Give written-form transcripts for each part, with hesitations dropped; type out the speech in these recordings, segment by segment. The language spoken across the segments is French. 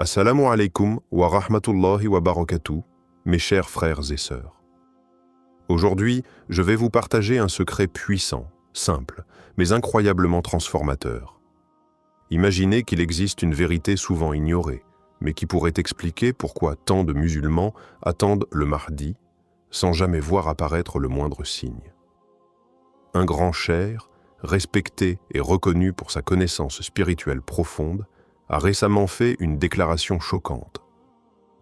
Assalamu alaikum wa rahmatullahi wa barakatuh, mes chers frères et sœurs. Aujourd'hui, je vais vous partager un secret puissant, simple, mais incroyablement transformateur. Imaginez qu'il existe une vérité souvent ignorée, mais qui pourrait expliquer pourquoi tant de musulmans attendent le Mahdi sans jamais voir apparaître le moindre signe. Un grand cheikh, respecté et reconnu pour sa connaissance spirituelle profonde, a récemment fait une déclaration choquante.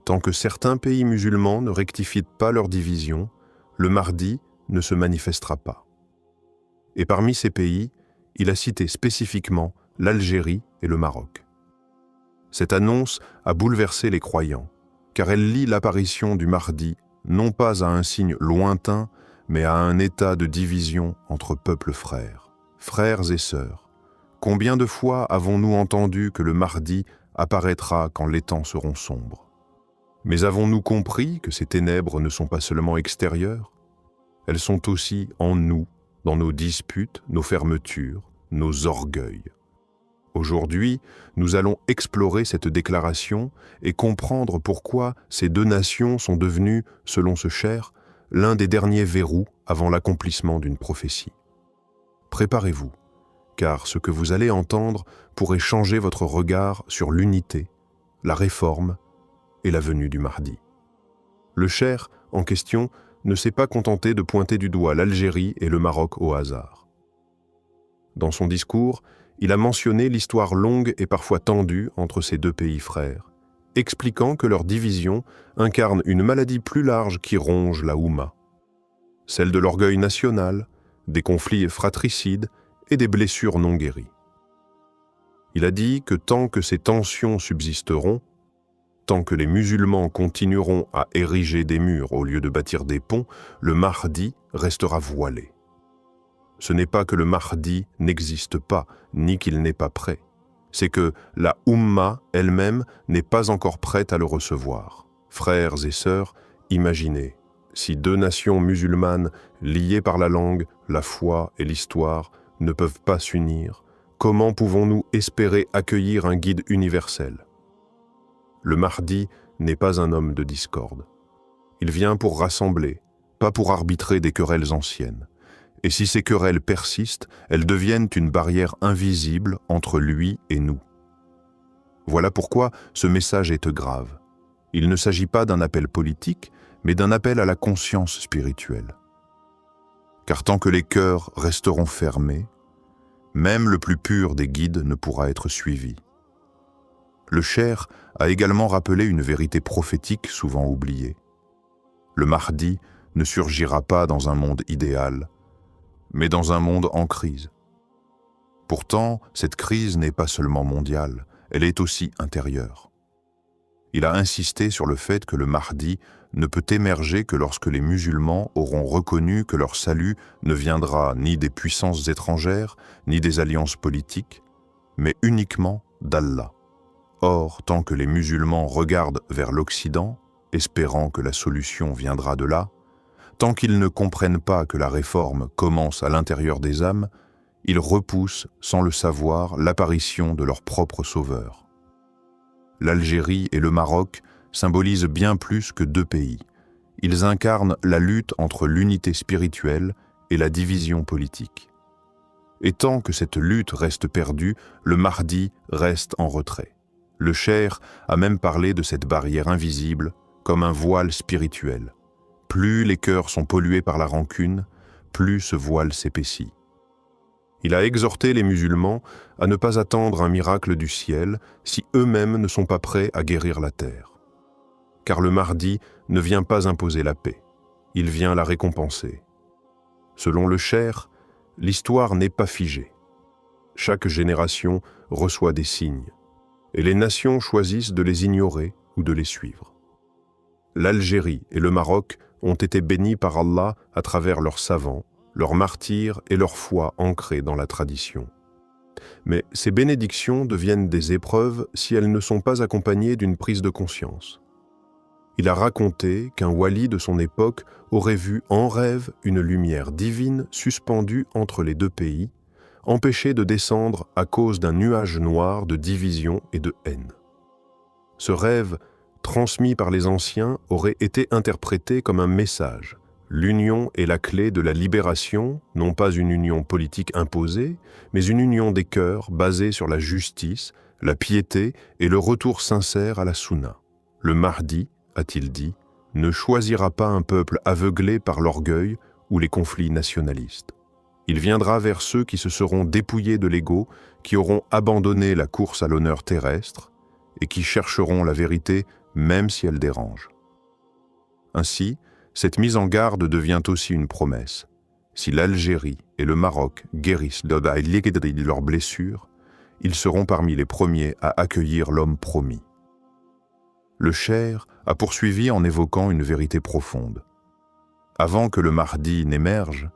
Tant que certains pays musulmans ne rectifient pas leur division, le Mahdi ne se manifestera pas. Et parmi ces pays, il a cité spécifiquement l'Algérie et le Maroc. Cette annonce a bouleversé les croyants, car elle lie l'apparition du Mahdi non pas à un signe lointain, mais à un état de division entre peuples frères et sœurs. Combien de fois avons-nous entendu que le Mahdi apparaîtra quand les temps seront sombres? Mais avons-nous compris que ces ténèbres ne sont pas seulement extérieures? Elles sont aussi en nous, dans nos disputes, nos fermetures, nos orgueils. Aujourd'hui, nous allons explorer cette déclaration et comprendre pourquoi ces deux nations sont devenues, selon ce cheikh, l'un des derniers verrous avant l'accomplissement d'une prophétie. Préparez-vous, car ce que vous allez entendre pourrait changer votre regard sur l'unité, la réforme et la venue du Mahdi. Le cheikh en question ne s'est pas contenté de pointer du doigt l'Algérie et le Maroc au hasard. Dans son discours, il a mentionné l'histoire longue et parfois tendue entre ces deux pays frères, expliquant que leur division incarne une maladie plus large qui ronge la Oumma, celle de l'orgueil national, des conflits fratricides et des blessures non guéries. Il a dit que tant que ces tensions subsisteront, tant que les musulmans continueront à ériger des murs au lieu de bâtir des ponts, le Mahdi restera voilé. Ce n'est pas que le Mahdi n'existe pas, ni qu'il n'est pas prêt. C'est que la Oumma elle-même n'est pas encore prête à le recevoir. Frères et sœurs, imaginez, si deux nations musulmanes liées par la langue, la foi et l'histoire ne peuvent pas s'unir, comment pouvons-nous espérer accueillir un guide universel? Le Mahdi n'est pas un homme de discorde. Il vient pour rassembler, pas pour arbitrer des querelles anciennes. Et si ces querelles persistent, elles deviennent une barrière invisible entre lui et nous. Voilà pourquoi ce message est grave. Il ne s'agit pas d'un appel politique, mais d'un appel à la conscience spirituelle. Car tant que les cœurs resteront fermés, même le plus pur des guides ne pourra être suivi. Le cheikh a également rappelé une vérité prophétique souvent oubliée. Le Mahdi ne surgira pas dans un monde idéal, mais dans un monde en crise. Pourtant, cette crise n'est pas seulement mondiale, elle est aussi intérieure. Il a insisté sur le fait que le Mahdi ne peut émerger que lorsque les musulmans auront reconnu que leur salut ne viendra ni des puissances étrangères, ni des alliances politiques, mais uniquement d'Allah. Or, tant que les musulmans regardent vers l'Occident, espérant que la solution viendra de là, tant qu'ils ne comprennent pas que la réforme commence à l'intérieur des âmes, ils repoussent, sans le savoir, l'apparition de leur propre sauveur. L'Algérie et le Maroc symbolisent bien plus que deux pays. Ils incarnent la lutte entre l'unité spirituelle et la division politique. Et tant que cette lutte reste perdue, le Mahdi reste en retrait. Le cheikh a même parlé de cette barrière invisible comme un voile spirituel. Plus les cœurs sont pollués par la rancune, plus ce voile s'épaissit. Il a exhorté les musulmans à ne pas attendre un miracle du ciel si eux-mêmes ne sont pas prêts à guérir la terre. Car le Mahdi ne vient pas imposer la paix, il vient la récompenser. Selon le cheikh, l'histoire n'est pas figée. Chaque génération reçoit des signes, et les nations choisissent de les ignorer ou de les suivre. L'Algérie et le Maroc ont été bénis par Allah à travers leurs savants, leurs martyrs et leur foi ancrée dans la tradition. Mais ces bénédictions deviennent des épreuves si elles ne sont pas accompagnées d'une prise de conscience. Il a raconté qu'un wali de son époque aurait vu en rêve une lumière divine suspendue entre les deux pays, empêchée de descendre à cause d'un nuage noir de division et de haine. Ce rêve, transmis par les anciens, aurait été interprété comme un message. L'union est la clé de la libération, non pas une union politique imposée, mais une union des cœurs basée sur la justice, la piété et le retour sincère à la Sunna. Le Mahdi, a-t-il dit, ne choisira pas un peuple aveuglé par l'orgueil ou les conflits nationalistes. Il viendra vers ceux qui se seront dépouillés de l'ego, qui auront abandonné la course à l'honneur terrestre et qui chercheront la vérité même si elle dérange. Ainsi, cette mise en garde devient aussi une promesse. Si l'Algérie et le Maroc guérissent de leurs blessures, ils seront parmi les premiers à accueillir l'homme promis. Le Cheikh a poursuivi en évoquant une vérité profonde. Avant que le Mahdi n'émerge,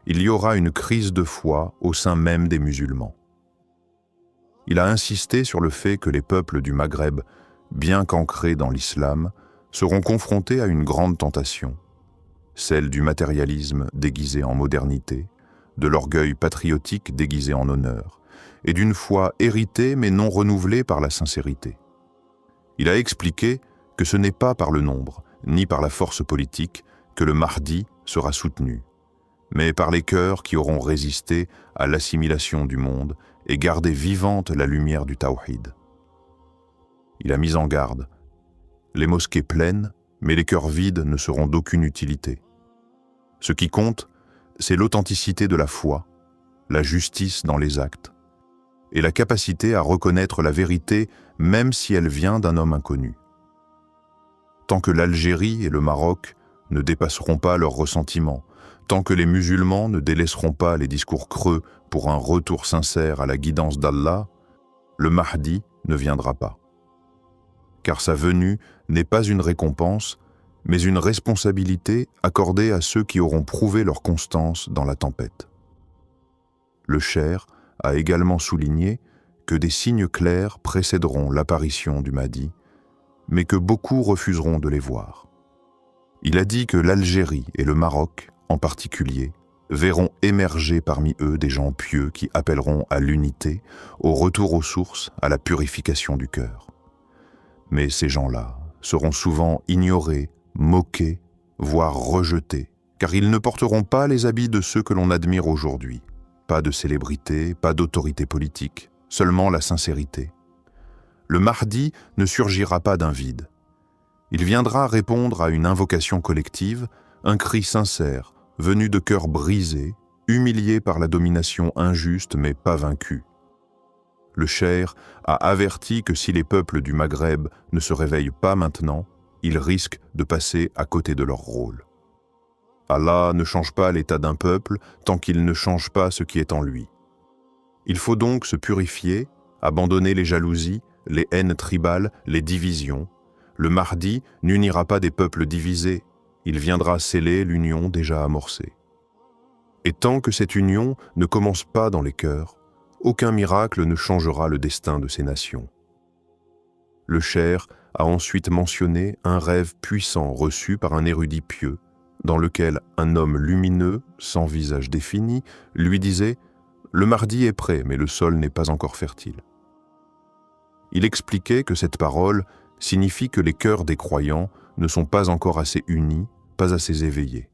il y aura une crise de foi au sein même des musulmans. Il a insisté sur le fait que les peuples du Maghreb, bien qu'ancrés dans l'islam, seront confrontés à une grande tentation, celle du matérialisme déguisé en modernité, de l'orgueil patriotique déguisé en honneur, et d'une foi héritée mais non renouvelée par la sincérité. Il a expliqué que ce n'est pas par le nombre, ni par la force politique, que le Mahdi sera soutenu, mais par les cœurs qui auront résisté à l'assimilation du monde et gardé vivante la lumière du Tawhid. Il a mis en garde. Les mosquées pleines, mais les cœurs vides ne seront d'aucune utilité. Ce qui compte, c'est l'authenticité de la foi, la justice dans les actes, et la capacité à reconnaître la vérité même si elle vient d'un homme inconnu. Tant que l'Algérie et le Maroc ne dépasseront pas leurs ressentiments, tant que les musulmans ne délaisseront pas les discours creux pour un retour sincère à la guidance d'Allah, le Mahdi ne viendra pas. Car sa venue n'est pas une récompense, mais une responsabilité accordée à ceux qui auront prouvé leur constance dans la tempête. Le Cheikh a également souligné que des signes clairs précéderont l'apparition du Mahdi, mais que beaucoup refuseront de les voir. Il a dit que l'Algérie et le Maroc, en particulier, verront émerger parmi eux des gens pieux qui appelleront à l'unité, au retour aux sources, à la purification du cœur. Mais ces gens-là seront souvent ignorés, moqués, voire rejetés, car ils ne porteront pas les habits de ceux que l'on admire aujourd'hui. Pas de célébrité, pas d'autorité politique, seulement la sincérité. Le Mahdi ne surgira pas d'un vide. Il viendra répondre à une invocation collective, un cri sincère, venu de cœurs brisés, humiliés par la domination injuste mais pas vaincus. Le Cheikh a averti que si les peuples du Maghreb ne se réveillent pas maintenant, ils risquent de passer à côté de leur rôle. Allah ne change pas l'état d'un peuple tant qu'il ne change pas ce qui est en lui. Il faut donc se purifier, abandonner les jalousies, les haines tribales, les divisions. Le Mahdi n'unira pas des peuples divisés, il viendra sceller l'union déjà amorcée. Et tant que cette union ne commence pas dans les cœurs, aucun miracle ne changera le destin de ces nations. Le Cheikh a ensuite mentionné un rêve puissant reçu par un érudit pieux, dans lequel un homme lumineux, sans visage défini, lui disait « Le Mahdi est prêt, mais le sol n'est pas encore fertile ». Il expliquait que cette parole signifie que les cœurs des croyants ne sont pas encore assez unis, pas assez éveillés.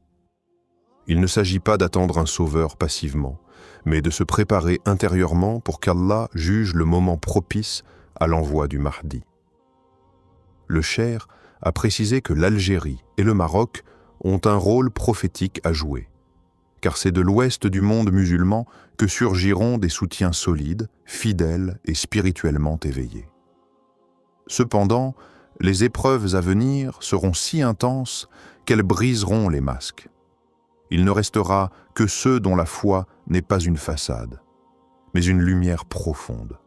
Il ne s'agit pas d'attendre un sauveur passivement, mais de se préparer intérieurement pour qu'Allah juge le moment propice à l'envoi du Mahdi. Le Cheikh a précisé que l'Algérie et le Maroc ont un rôle prophétique à jouer, car c'est de l'ouest du monde musulman que surgiront des soutiens solides, fidèles et spirituellement éveillés. Cependant, les épreuves à venir seront si intenses qu'elles briseront les masques. Il ne restera que ceux dont la foi n'est pas une façade, mais une lumière profonde.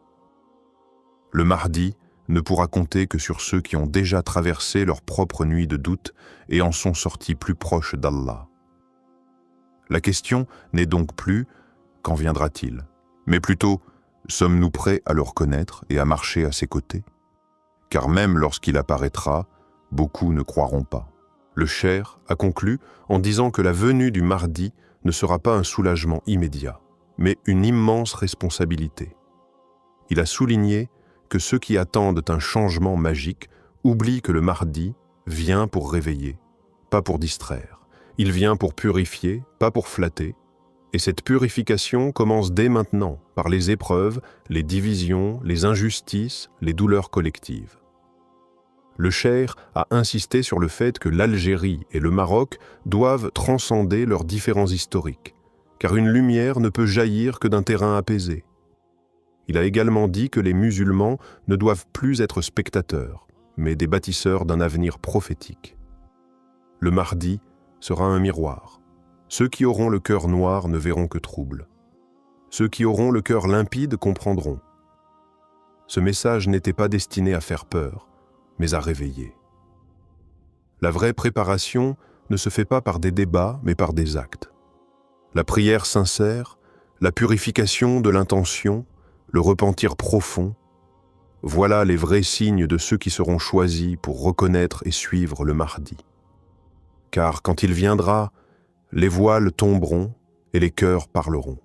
Le Mahdi ne pourra compter que sur ceux qui ont déjà traversé leur propre nuit de doute et en sont sortis plus proches d'Allah. La question n'est donc plus « quand viendra-t-il ?», mais plutôt « sommes-nous prêts à le reconnaître et à marcher à ses côtés ?» Car même lorsqu'il apparaîtra, beaucoup ne croiront pas. Le Cheikh a conclu en disant que la venue du Mahdi ne sera pas un soulagement immédiat, mais une immense responsabilité. Il a souligné que ceux qui attendent un changement magique oublie que le Mahdi vient pour réveiller, pas pour distraire. Il vient pour purifier, pas pour flatter. Et cette purification commence dès maintenant par les épreuves, les divisions, les injustices, les douleurs collectives. Le cheikh a insisté sur le fait que l'Algérie et le Maroc doivent transcender leurs différends historiques, car une lumière ne peut jaillir que d'un terrain apaisé. Il a également dit que les musulmans ne doivent plus être spectateurs, mais des bâtisseurs d'un avenir prophétique. Le Mahdi sera un miroir. Ceux qui auront le cœur noir ne verront que trouble. Ceux qui auront le cœur limpide comprendront. Ce message n'était pas destiné à faire peur, mais à réveiller. La vraie préparation ne se fait pas par des débats, mais par des actes. La prière sincère, la purification de l'intention, le repentir profond, voilà les vrais signes de ceux qui seront choisis pour reconnaître et suivre le Mahdi. Car quand il viendra, les voiles tomberont et les cœurs parleront.